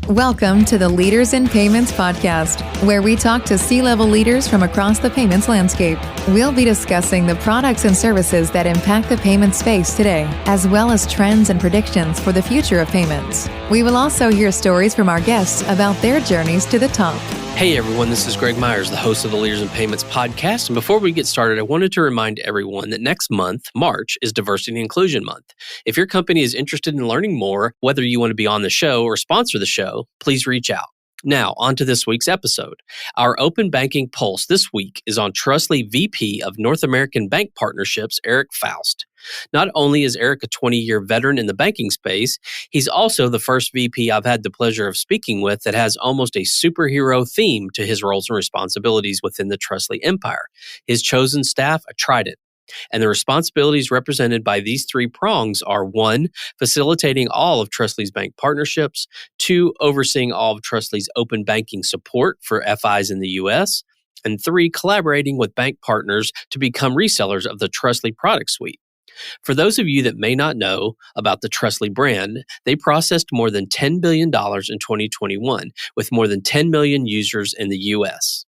Welcome to the Leaders in Payments podcast, where we talk to C-level leaders from across the payments landscape. We'll be discussing the products and services that impact the payment space today, as well as trends and predictions for the future of payments. We will also hear stories from our guests about their journeys to the top. Hey everyone, this is Greg Myers, the host of the Leaders in Payments podcast. And before we get started, I wanted to remind everyone that next month, March, is Diversity and Inclusion Month. If your company is interested in learning more, whether you want to be on the show or sponsor the show, please reach out. Now, on to this week's episode. Our Open Banking Pulse this week is on Trustly VP of North American Bank Partnerships, Eric Foust. Not only is Eric a 20-year veteran in the banking space, he's also the first VP I've had the pleasure of speaking with that has almost a superhero theme to his roles and responsibilities within the Trustly empire. His chosen staff, a Trident. And the responsibilities represented by these three prongs are 1, facilitating all of Trustly's bank partnerships, 2, overseeing all of Trustly's open banking support for FIs in the U.S., and 3, collaborating with bank partners to become resellers of the Trustly product suite. For those of you that may not know about the Trustly brand, they processed more than $10 billion in 2021 with more than 10 million users in the U.S.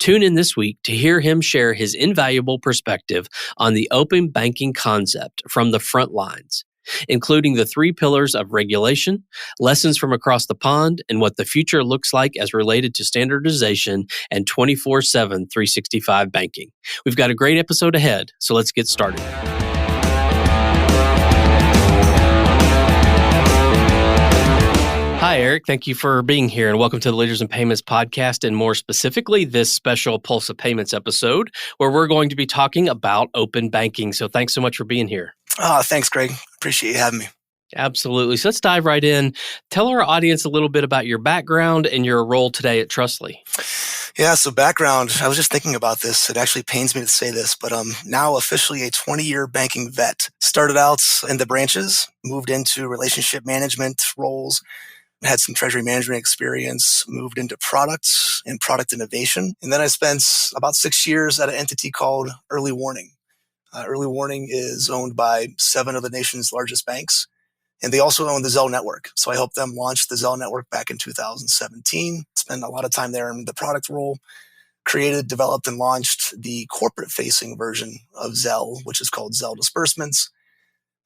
Tune in this week to hear him share his invaluable perspective on the open banking concept from the front lines, including the 3 pillars of regulation, lessons from across the pond, and what the future looks like as related to standardization and 24/7 365 banking. We've got a great episode ahead, so let's get started. Hi, Eric. Thank you for being here and welcome to the Leaders in Payments podcast and more specifically this special Pulse of Payments episode where we're going to be talking about open banking. So thanks so much for being here. Thanks, Greg. Appreciate you having me. Absolutely. So let's dive right in. Tell our audience a little bit about your background and your role today at Trustly. Yeah, so background, I was just thinking about this. It actually pains me to say this, but I'm now officially a 20-year banking vet. Started out in the branches, moved into relationship management roles, had some treasury management experience, moved into products and product innovation. And then I spent about 6 years at an entity called Early Warning. Early Warning is owned by 7 of the nation's largest banks, and they also own the Zelle network. So I helped them launch the Zelle network back in 2017. Spent a lot of time there in the product role, created, developed, and launched the corporate-facing version of Zelle, which is called Zelle Disbursements.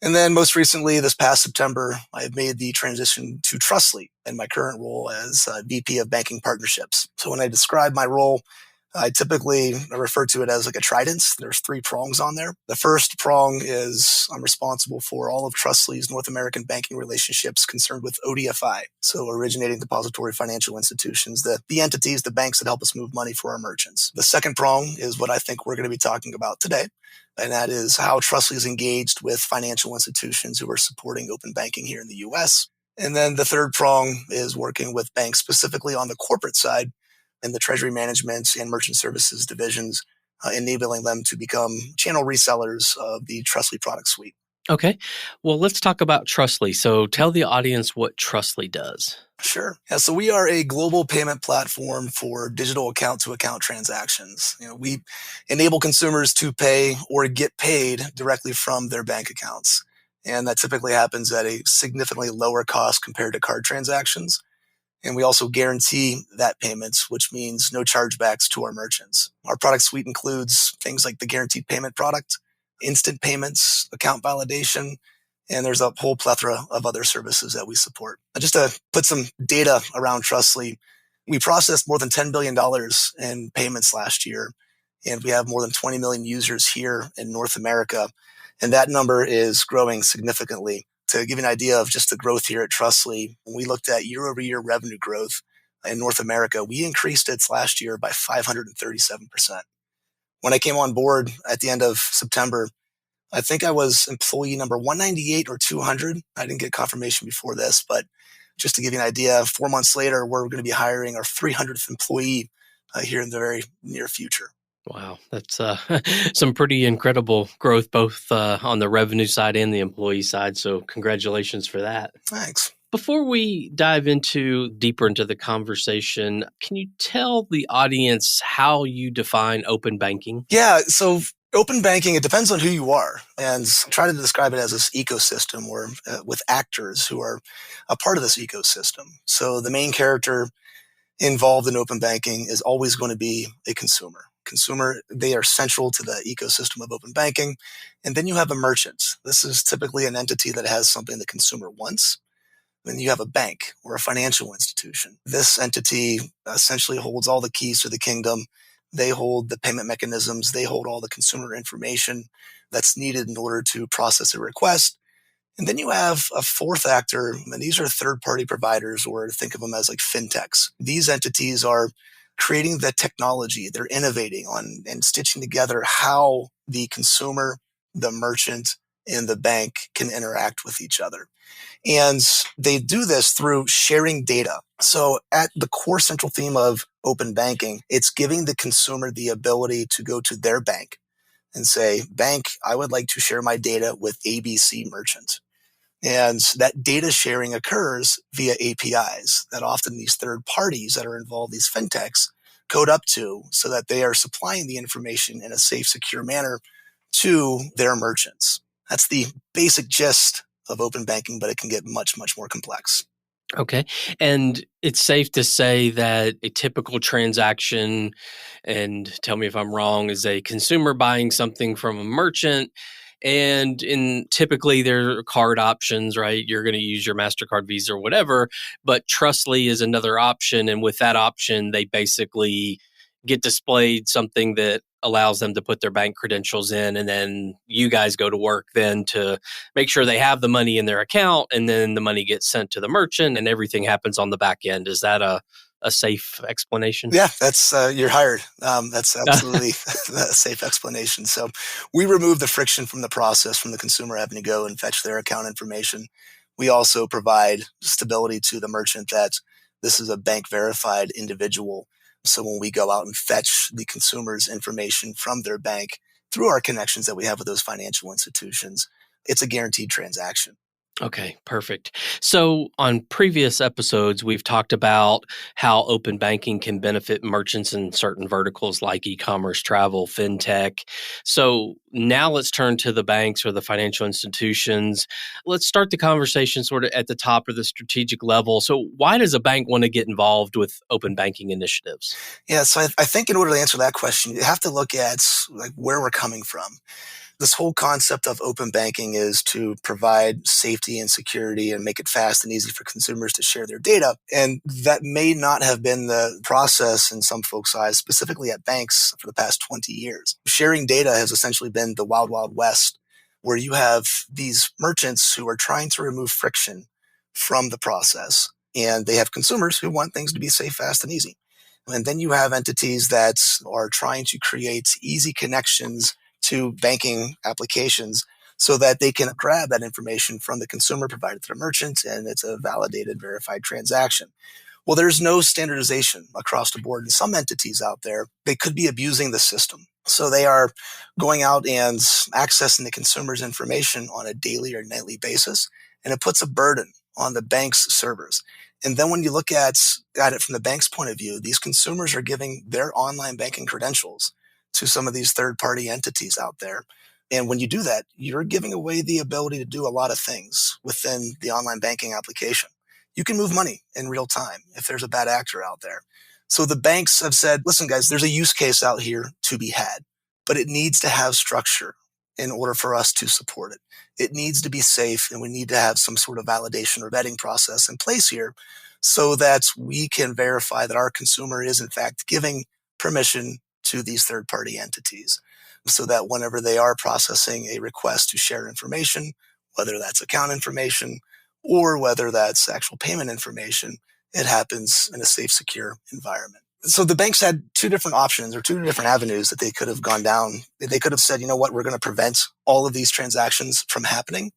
And then most recently, this past September, I have made the transition to Trustly in my current role as VP of Banking Partnerships. So when I describe my role, I typically refer to it as like a trident. There's 3 prongs on there. The first prong is I'm responsible for all of Trustly's North American banking relationships concerned with ODFI, so originating depository financial institutions, the entities, the banks that help us move money for our merchants. The second prong is what I think we're going to be talking about today, and that is how Trustly is engaged with financial institutions who are supporting open banking here in the U.S. And then the third prong is working with banks specifically on the corporate side in the treasury management and merchant services divisions, enabling them to become channel resellers of the Trustly product suite. Okay. Well, let's talk about Trustly. So tell the audience what Trustly does. Sure. Yeah, so we are a global payment platform for digital account-to-account transactions. We enable consumers to pay or get paid directly from their bank accounts. And that typically happens at a significantly lower cost compared to card transactions. And we also guarantee that payment, which means no chargebacks to our merchants. Our product suite includes things like the guaranteed payment product, instant payments, account validation, and there's a whole plethora of other services that we support. Just to put some data around Trustly, we processed more than $10 billion in payments last year, and we have more than 20 million users here in North America, and that number is growing significantly. To give you an idea of just the growth here at Trustly, when we looked at year-over-year revenue growth in North America, we increased it last year by 537%. When I came on board at the end of September, I think I was employee number 198 or 200. I didn't get confirmation before this, but just to give you an idea, 4 months later, we're going to be hiring our 300th employee here in the very near future. Wow, that's some pretty incredible growth, both on the revenue side and the employee side. So congratulations for that. Thanks. Before we dive deeper into the conversation, can you tell the audience how you define open banking? Yeah, so Open banking, it depends on who you are, and try to describe it as this ecosystem or with actors who are a part of this ecosystem. So the main character involved in open banking is always going to be a consumer. Consumer, they are central to the ecosystem of open banking. And then you have a merchant. This is typically an entity that has something the consumer wants. Then you have a bank or a financial institution. This entity essentially holds all the keys to the kingdom. They hold the payment mechanisms. They hold all the consumer information that's needed in order to process a request. And then you have a fourth actor, and these are third-party providers, or think of them as like fintechs. These entities are creating the technology. They're innovating on and stitching together how the consumer, the merchant, and the bank can interact with each other. And they do this through sharing data. So at the core central theme of open banking, it's giving the consumer the ability to go to their bank and say, bank, I would like to share my data with ABC merchant. And that data sharing occurs via APIs that often these third parties that are involved, these fintechs, code up to so that they are supplying the information in a safe, secure manner to their merchants. That's the basic gist of open banking, but it can get much, much more complex. Okay. And it's safe to say that a typical transaction, and tell me if I'm wrong, is a consumer buying something from a merchant. And typically there are card options, right? You're going to use your MasterCard, Visa, or whatever, but Trustly is another option. And with that option, they basically get displayed something that allows them to put their bank credentials in. And then you guys go to work then to make sure they have the money in their account. And then the money gets sent to the merchant and everything happens on the back end. Is that a safe explanation? Yeah, that's you're hired. That's absolutely a safe explanation. So we remove the friction from the process from the consumer having to go and fetch their account information. We also provide stability to the merchant that this is a bank verified individual. So when we go out and fetch the consumer's information from their bank through our connections that we have with those financial institutions, it's a guaranteed transaction. Okay, perfect. So on previous episodes, we've talked about how open banking can benefit merchants in certain verticals like e-commerce, travel, fintech. So now let's turn to the banks or the financial institutions. Let's start the conversation sort of at the top of the strategic level. So why does a bank want to get involved with open banking initiatives? Yeah, so I think in order to answer that question, you have to look at like where we're coming from. This whole concept of open banking is to provide safety and security and make it fast and easy for consumers to share their data. And that may not have been the process in some folks' eyes, specifically at banks for the past 20 years. Sharing data has essentially been the wild, wild west, where you have these merchants who are trying to remove friction from the process. And they have consumers who want things to be safe, fast, and easy. And then you have entities that are trying to create easy connections to banking applications so that they can grab that information from the consumer provided to the merchant, and it's a validated, verified transaction. Well, there's no standardization across the board. And some entities out there, they could be abusing the system. So they are going out and accessing the consumer's information on a daily or nightly basis, and it puts a burden on the bank's servers. And then when you look at it from the bank's point of view, these consumers are giving their online banking credentials to some of these third-party entities out there. And when you do that, you're giving away the ability to do a lot of things within the online banking application. You can move money in real time if there's a bad actor out there. So the banks have said, listen, guys, there's a use case out here to be had, but it needs to have structure in order for us to support it. It needs to be safe, and we need to have some sort of validation or vetting process in place here so that we can verify that our consumer is, in fact, giving permission to these third-party entities so that whenever they are processing a request to share information, whether that's account information or whether that's actual payment information, it happens in a safe, secure environment. So the banks had two different options or two different avenues that they could have gone down. They could have said, you know what, we're going to prevent all of these transactions from happening.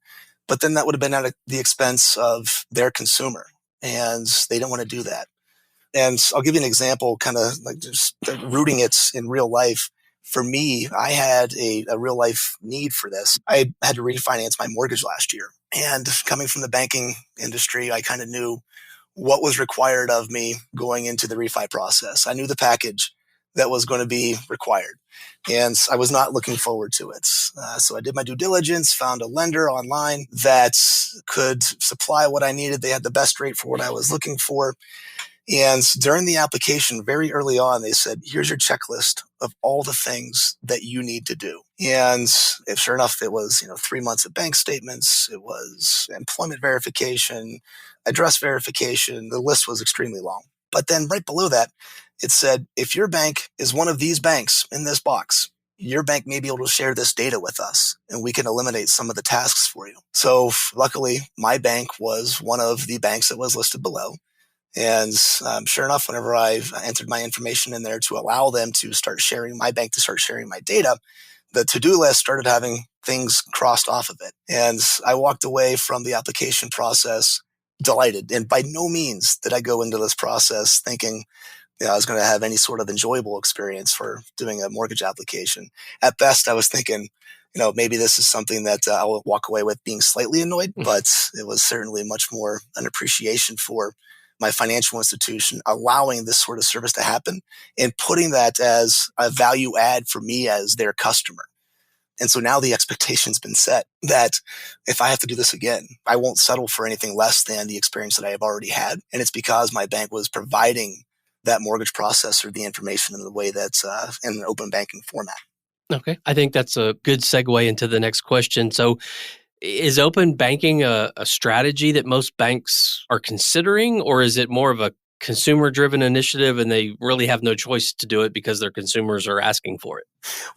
But then that would have been at the expense of their consumer. And they don't want to do that. And I'll give you an example, kind of like just rooting it in real life. For me, I had a real life need for this. I had to refinance my mortgage last year. And coming from the banking industry, I kind of knew what was required of me going into the refi process. I knew the package that was going to be required. And I was not looking forward to it. So I did my due diligence, found a lender online that could supply what I needed. They had the best rate for what I was looking for. And during the application, very early on, they said, here's your checklist of all the things that you need to do. And if sure enough, it was, 3 months of bank statements. It was employment verification, address verification. The list was extremely long. But then right below that, it said, if your bank is one of these banks in this box, your bank may be able to share this data with us and we can eliminate some of the tasks for you. So luckily, my bank was one of the banks that was listed below. And sure enough, whenever I entered my information in there to allow them to start sharing my bank, to start sharing my data, the to-do list started having things crossed off of it. And I walked away from the application process delighted. And by no means did I go into this process thinking I was going to have any sort of enjoyable experience for doing a mortgage application. At best, I was thinking, maybe this is something that I'll walk away with being slightly annoyed, but it was certainly much more an appreciation for my financial institution allowing this sort of service to happen and putting that as a value add for me as their customer. And so now the expectation's been set that if I have to do this again, I won't settle for anything less than the experience that I have already had. And it's because my bank was providing that mortgage processor the information in the way that's in an open banking format. Okay. I think that's a good segue into the next question. So is open banking a strategy that most banks are considering, or is it more of a consumer-driven initiative and they really have no choice to do it because their consumers are asking for it?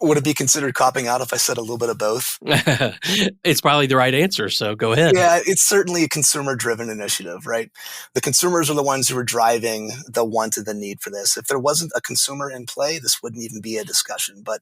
Would it be considered copping out if I said a little bit of both? It's probably the right answer, so go ahead. Yeah, it's certainly a consumer-driven initiative, right? The consumers are the ones who are driving the want and the need for this. If there wasn't a consumer in play, this wouldn't even be a discussion. But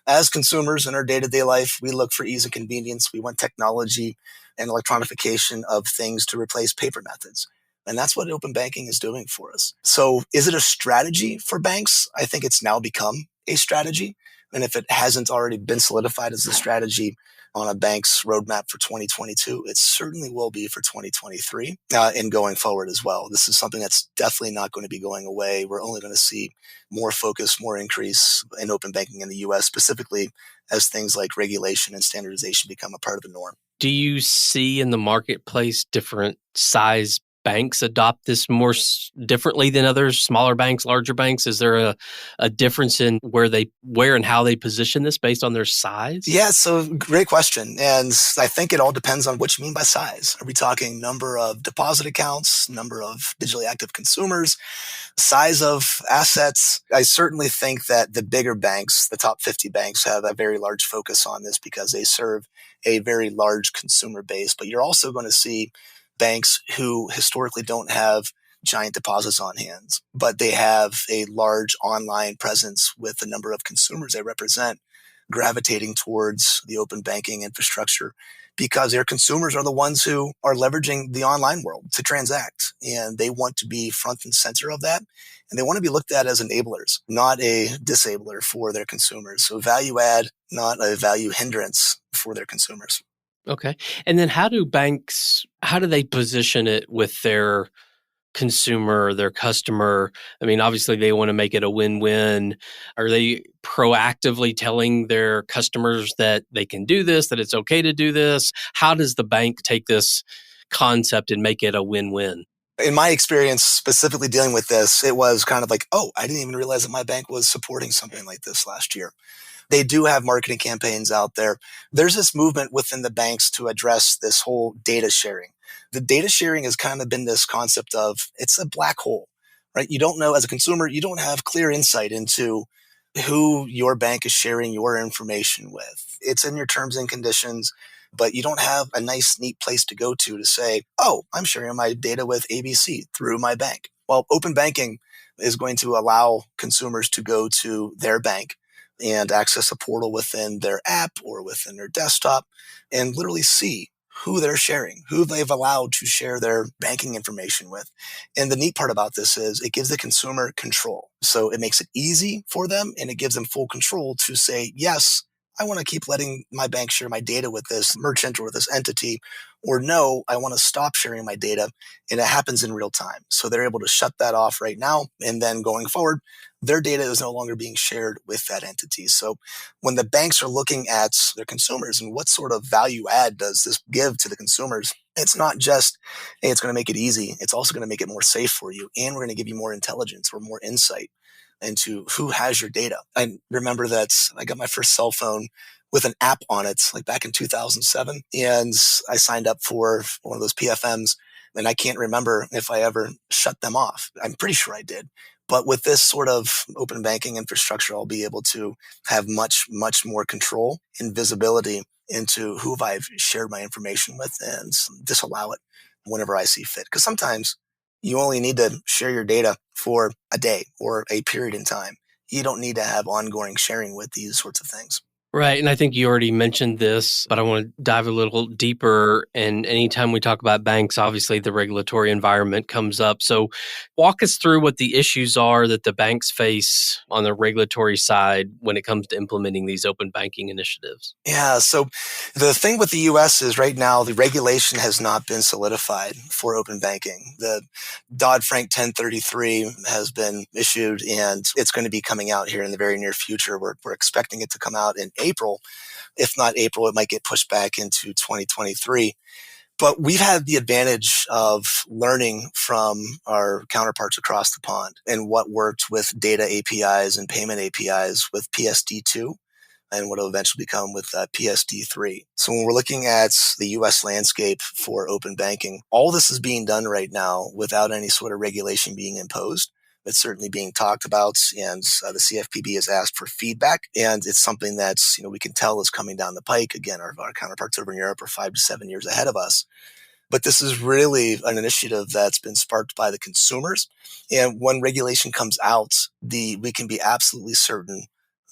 as consumers in our day-to-day life, we look for ease and convenience. We want technology and electronification of things to replace paper methods. And that's what open banking is doing for us. So is it a strategy for banks? I think it's now become a strategy. And if it hasn't already been solidified as a strategy on a bank's roadmap for 2022, it certainly will be for 2023 and going forward as well. This is something that's definitely not going to be going away. We're only going to see more focus, more increase in open banking in the US, specifically as things like regulation and standardization become a part of the norm. Do you see in the marketplace different size banks adopt this more differently than others, smaller banks, larger banks? Is there a difference in where and how they position this based on their size? Yeah, so great question. And I think it all depends on what you mean by size. Are we talking number of deposit accounts, number of digitally active consumers, size of assets? I certainly think that the bigger banks, the top 50 banks, have a very large focus on this because they serve a very large consumer base. But you're also going to see banks who historically don't have giant deposits on hand, but they have a large online presence with the number of consumers they represent gravitating towards the open banking infrastructure because their consumers are the ones who are leveraging the online world to transact. And they want to be front and center of that. And they want to be looked at as enablers, not a disabler for their consumers. So value add, not a value hindrance for their consumers. Okay. And then how do they position it with their consumer, their customer? I mean, obviously they want to make it a win-win. Are they proactively telling their customers that they can do this, that it's okay to do this? How does the bank take this concept and make it a win-win? In my experience, specifically dealing with this, it was kind of like, oh, I didn't even realize that my bank was supporting something like this last year. They do have marketing campaigns out there. There's this movement within the banks to address this whole data sharing. The data sharing has kind of been this concept of it's a black hole, right? You don't know, as a consumer, you don't have clear insight into who your bank is sharing your information with. It's in your terms and conditions, but you don't have a nice, neat place to go to say, oh, I'm sharing my data with ABC through my bank. Well, open banking is going to allow consumers to go to their bank and access a portal within their app or within their desktop and literally see who they're sharing, who they've allowed to share their banking information with. And the neat part about this is it gives the consumer control. So it makes it easy for them and it gives them full control to say, yes, I want to keep letting my bank share my data with this merchant or this entity, or no, I want to stop sharing my data, and it happens in real time. So they're able to shut that off right now, and then going forward, their data is no longer being shared with that entity. So when the banks are looking at their consumers and what sort of value add does this give to the consumers, it's not just, hey, it's going to make it easy. It's also going to make it more safe for you. And we're going to give you more intelligence or more insight into who has your data. I remember that I got my first cell phone with an app on it, like back in 2007. And I signed up for one of those PFMs. And I can't remember if I ever shut them off. I'm pretty sure I did. But with this sort of open banking infrastructure, I'll be able to have much, much more control and visibility into who I've shared my information with and disallow it whenever I see fit. Because sometimes you only need to share your data for a day or a period in time. You don't need to have ongoing sharing with these sorts of things. Right. And I think you already mentioned this, but I want to dive a little deeper. And anytime we talk about banks, obviously the regulatory environment comes up. So walk us through what the issues are that the banks face on the regulatory side when it comes to implementing these open banking initiatives. Yeah. So the thing with the US is right now, the regulation has not been solidified for open banking. The Dodd-Frank 1033 has been issued, and it's going to be coming out here in the very near future. We're expecting it to come out in April. If not April, it might get pushed back into 2023. But we've had the advantage of learning from our counterparts across the pond and what worked with data APIs and payment APIs with PSD2 and what will eventually become with PSD3. So when we're looking at the US landscape for open banking, all this is being done right now without any sort of regulation being imposed. It's certainly being talked about, and the CFPB has asked for feedback, and it's something that's, we can tell is coming down the pike. Again, our counterparts over in Europe are 5 to 7 years ahead of us. But this is really an initiative that's been sparked by the consumers. And when regulation comes out, we can be absolutely certain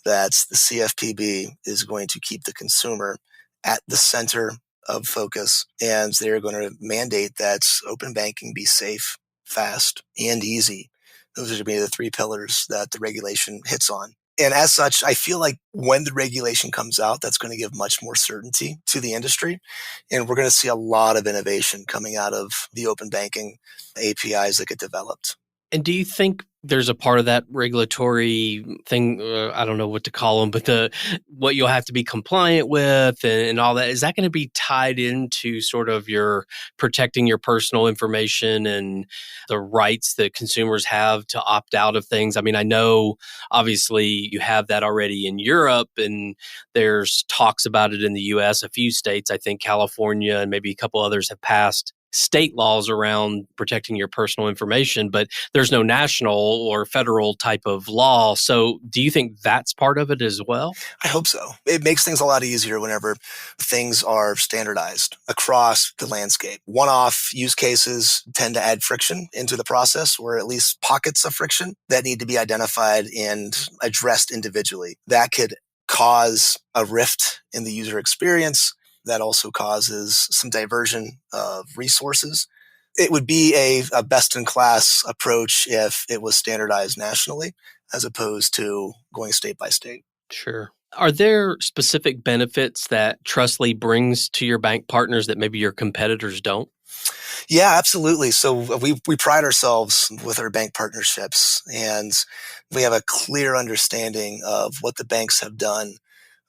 that the CFPB is going to keep the consumer at the center of focus, and they're going to mandate that open banking be safe, fast, and easy. Those are going to be the 3 pillars that the regulation hits on. And as such, I feel like when the regulation comes out, that's going to give much more certainty to the industry. And we're going to see a lot of innovation coming out of the open banking APIs that get developed. And do you think there's a part of that regulatory thing, I don't know what to call them, but what you'll have to be compliant with and all that, is that going to be tied into sort of your protecting your personal information and the rights that consumers have to opt out of things? I mean, I know obviously you have that already in Europe, and there's talks about it in the US. A few states, I think California and maybe a couple others, have passed state laws around protecting your personal information, but there's no national or federal type of law. So do you think that's part of it as well? I hope so. It makes things a lot easier whenever things are standardized across the landscape. One-off use cases tend to add friction into the process, or at least pockets of friction that need to be identified and addressed individually. That could cause a rift in the user experience. That also causes some diversion of resources. It would be a best-in-class approach if it was standardized nationally, as opposed to going state by state. Sure. Are there specific benefits that Trustly brings to your bank partners that maybe your competitors don't? Yeah, absolutely. So we pride ourselves with our bank partnerships, and we have a clear understanding of what the banks have done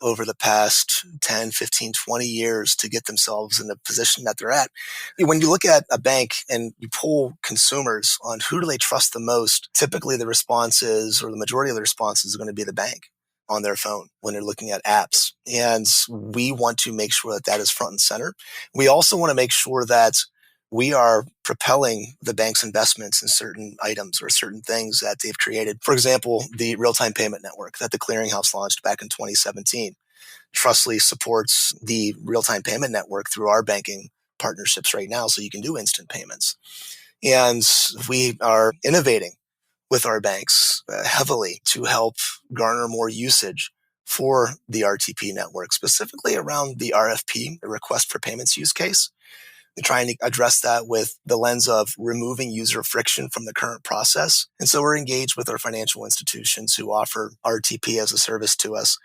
over the past 10, 15, 20 years to get themselves in the position that they're at. When you look at a bank and you poll consumers on who do they trust the most, typically the response is, or the majority of the responses, is going to be the bank on their phone when they're looking at apps. And we want to make sure that is front and center. We also want to make sure that we are propelling the bank's investments in certain items or certain things that they've created. For example, the real-time payment network that the clearinghouse launched back in 2017. Trustly supports the real-time payment network through our banking partnerships right now, so you can do instant payments. And we are innovating with our banks heavily to help garner more usage for the RTP network, specifically around the RFP, the request for payments use case. We're trying to address that with the lens of removing user friction from the current process. And so we're engaged with our financial institutions who offer RTP as a service to us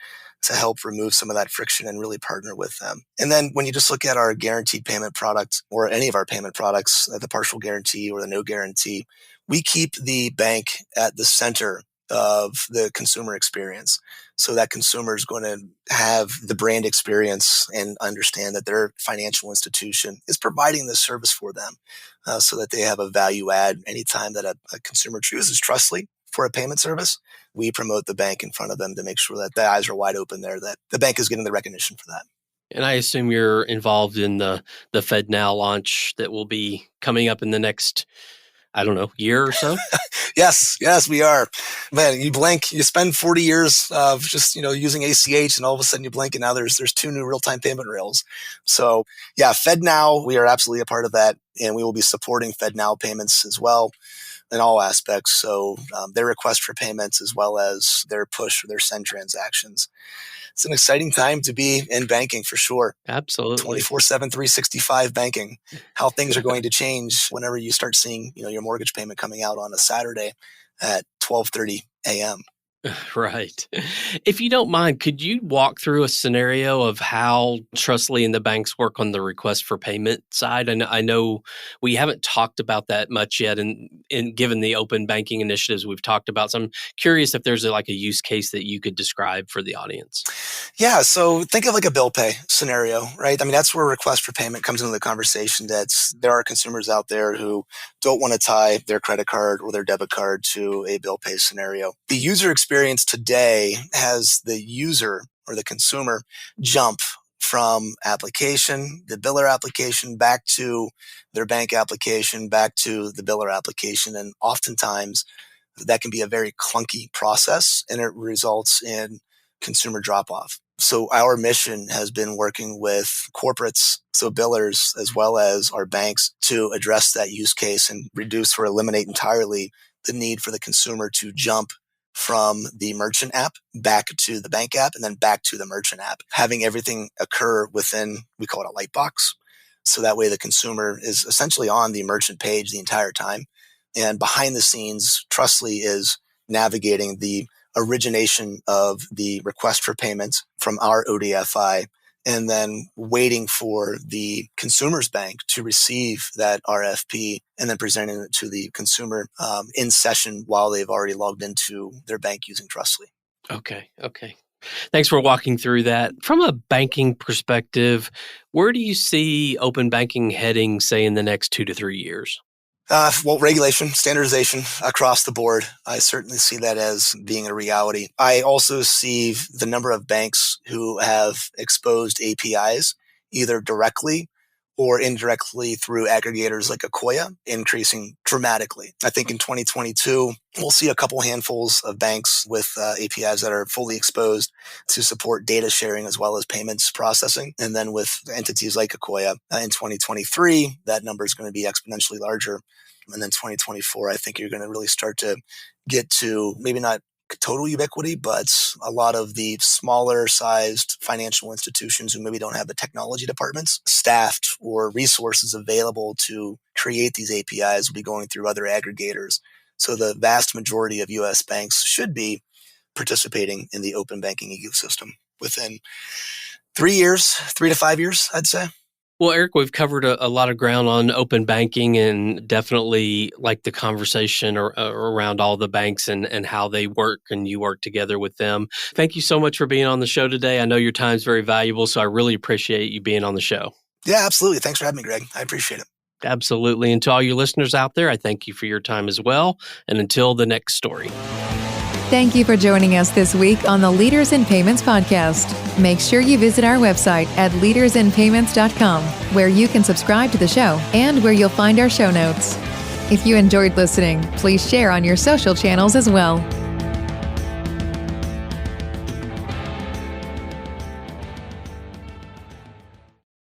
to help remove some of that friction and really partner with them. And then when you just look at our guaranteed payment product or any of our payment products, the partial guarantee or the no guarantee, we keep the bank at the center of the consumer experience. So that consumer is going to have the brand experience and understand that their financial institution is providing this service for them, so that they have a value add. Anytime that a consumer chooses Trustly for a payment service, we promote the bank in front of them to make sure that the eyes are wide open there, that the bank is getting the recognition for that. And I assume you're involved in the FedNow launch that will be coming up in the next, I don't know, year or so? Yes, we are. Man, you blink, you spend 40 years of just, using ACH, and all of a sudden you blink and now there's 2 new real-time payment rails. So yeah, FedNow, we are absolutely a part of that, and we will be supporting FedNow payments as well in all aspects. So their request for payments as well as their push or their send transactions. It's an exciting time to be in banking for sure. Absolutely. 24/7, 365 banking. How things are going to change whenever you start seeing, your mortgage payment coming out on a Saturday at 12:30 a.m. Right. If you don't mind, could you walk through a scenario of how Trustly and the banks work on the request for payment side? And I know we haven't talked about that much yet, and given the open banking initiatives we've talked about. So I'm curious if there's a use case that you could describe for the audience. Yeah, so think of like a bill pay scenario, right? I mean, that's where request for payment comes into the conversation. There are consumers out there who don't want to tie their credit card or their debit card to a bill pay scenario. The user experience today has the user or the consumer jump from application, the biller application, back to their bank application, back to the biller application. And oftentimes that can be a very clunky process, and it results in consumer drop off. So our mission has been working with corporates, so billers, as well as our banks, to address that use case and reduce or eliminate entirely the need for the consumer to jump from the merchant app back to the bank app and then back to the merchant app, having everything occur within, we call it a light box. So that way the consumer is essentially on the merchant page the entire time. And behind the scenes, Trustly is navigating the origination of the request for payment from our ODFI, and then waiting for the consumer's bank to receive that RFP and then presenting it to the consumer in session while they've already logged into their bank using Trustly. Okay. Thanks for walking through that. From a banking perspective, where do you see open banking heading, say, in the next 2 to 3 years? Well, regulation, standardization across the board. I certainly see that as being a reality. I also see the number of banks who have exposed APIs, either directly or indirectly through aggregators like Akoya, increasing dramatically. I think in 2022, we'll see a couple handfuls of banks with APIs that are fully exposed to support data sharing as well as payments processing. And then with entities like Akoya in 2023, that number is going to be exponentially larger. And then 2024, I think you're going to really start to get to maybe not total ubiquity, but a lot of the smaller sized financial institutions who maybe don't have the technology departments staffed or resources available to create these APIs will be going through other aggregators. So the vast majority of US banks should be participating in the open banking ecosystem within 3 to 5 years, I'd say. Well, Eric, we've covered a lot of ground on open banking, and definitely like the conversation around all the banks and how they work and you work together with them. Thank you so much for being on the show today. I know your time's very valuable, so I really appreciate you being on the show. Yeah, absolutely. Thanks for having me, Greg. I appreciate it. Absolutely. And to all your listeners out there, I thank you for your time as well. And until the next story. Thank you for joining us this week on the Leaders in Payments podcast. Make sure you visit our website at leadersinpayments.com, where you can subscribe to the show and where you'll find our show notes. If you enjoyed listening, please share on your social channels as well.